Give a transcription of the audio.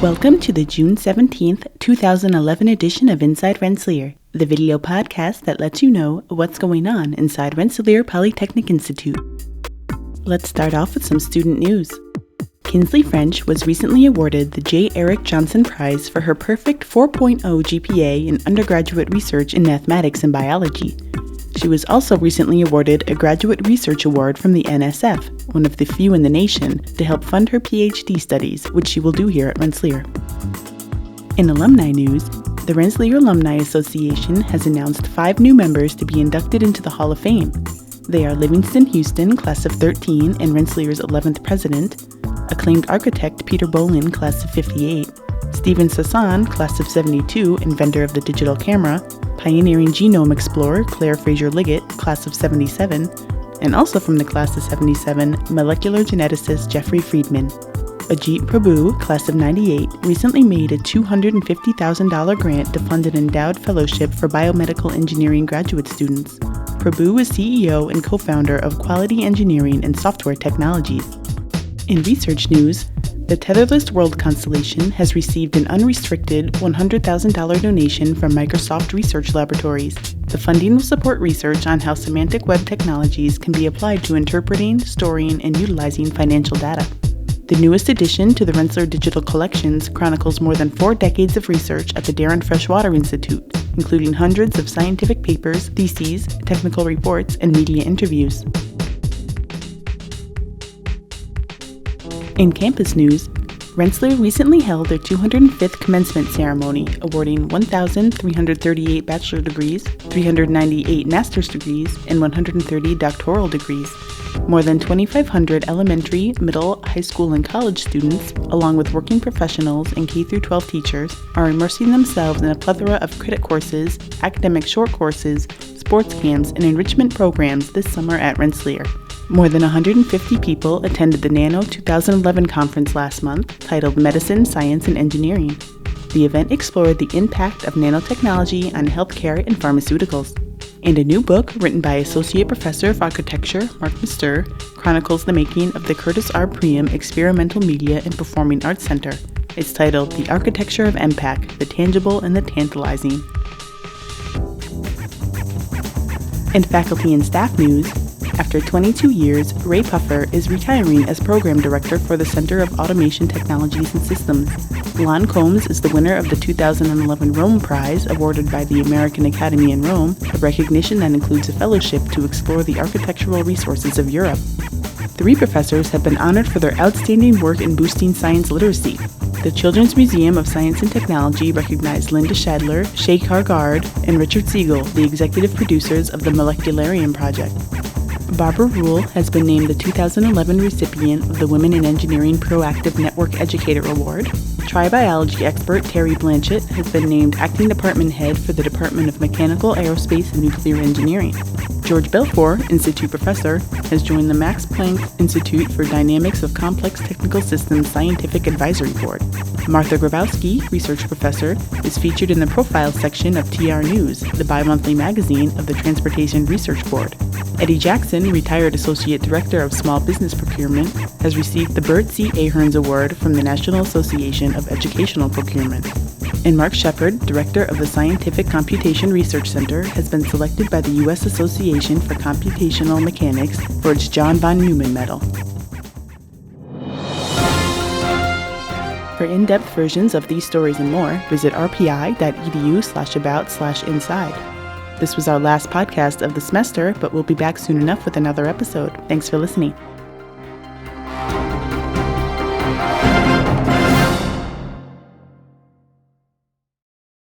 Welcome to the June 17th, 2011 edition of Inside Rensselaer, the video podcast that lets you know what's going on inside Rensselaer Polytechnic Institute. Let's start off with some student news. Kinsley French was recently awarded the J. Eric Johnson Prize for her perfect 4.0 GPA in undergraduate research in mathematics and biology. She was also recently awarded a Graduate Research Award from the NSF, one of the few in the nation, to help fund her PhD studies, which she will do here at Rensselaer. In alumni news, the Rensselaer Alumni Association has announced 5 new members to be inducted into the Hall of Fame. They are Livingston Houston, class of 13 and Rensselaer's 11th president, acclaimed architect Peter Bolin, class of 58, Stephen Sasson, class of 72, inventor of the digital camera, pioneering genome explorer Claire Fraser-Liggett, class of 77, and also from the class of 77, molecular geneticist Jeffrey Friedman. Ajit Prabhu, class of 98, recently made a $250,000 grant to fund an endowed fellowship for biomedical engineering graduate students. Prabhu is CEO and co-founder of Quality Engineering and Software Technologies. In research news, the Tetherless World Constellation has received an unrestricted $100,000 donation from Microsoft Research Laboratories. The funding will support research on how semantic web technologies can be applied to interpreting, storing, and utilizing financial data. The newest addition to the Rensselaer Digital Collections chronicles more than 4 decades of research at the Darren Freshwater Institute, including hundreds of scientific papers, theses, technical reports, and media interviews. In campus news, Rensselaer recently held their 205th commencement ceremony, awarding 1,338 bachelor degrees, 398 master's degrees, and 130 doctoral degrees. More than 2,500 elementary, middle, high school, and college students, along with working professionals and K-12 teachers, are immersing themselves in a plethora of credit courses, academic short courses, sports camps, and enrichment programs this summer at Rensselaer. More than 150 people attended the NANO 2011 conference last month, titled Medicine, Science, and Engineering. The event explored the impact of nanotechnology on healthcare and pharmaceuticals. And a new book, written by Associate Professor of Architecture Mark Mister, chronicles the making of the Curtis R. Priam Experimental Media and Performing Arts Center. It's titled The Architecture of MPAC, the Tangible and the Tantalizing. In faculty and staff news, after 22 years, Ray Puffer is retiring as Program Director for the Center of Automation Technologies and Systems. Lon Combs is the winner of the 2011 Rome Prize, awarded by the American Academy in Rome, a recognition that includes a fellowship to explore the architectural resources of Europe. 3 professors have been honored for their outstanding work in boosting science literacy. The Children's Museum of Science and Technology recognized Linda Shadler, Shay Cargard, and Richard Siegel, the executive producers of the Molecularium Project. Barbara Rule has been named the 2011 recipient of the Women in Engineering Proactive Network Educator Award. Tri-biology expert Terry Blanchett has been named Acting Department Head for the Department of Mechanical, Aerospace, and Nuclear Engineering. George Belfour, Institute Professor, has joined the Max Planck Institute for Dynamics of Complex Technical Systems Scientific Advisory Board. Martha Grabowski, Research Professor, is featured in the Profile section of TR News, the bi-monthly magazine of the Transportation Research Board. Eddie Jackson, retired Associate Director of Small Business Procurement, has received the Bert C. Ahearns Award from the National Association of Educational Procurement. And Mark Shepard, Director of the Scientific Computation Research Center, has been selected by the U.S. Association for Computational Mechanics for its John von Neumann Medal. For in-depth versions of these stories and more, visit rpi.edu/about/inside. This was our last podcast of the semester, but we'll be back soon enough with another episode. Thanks for listening.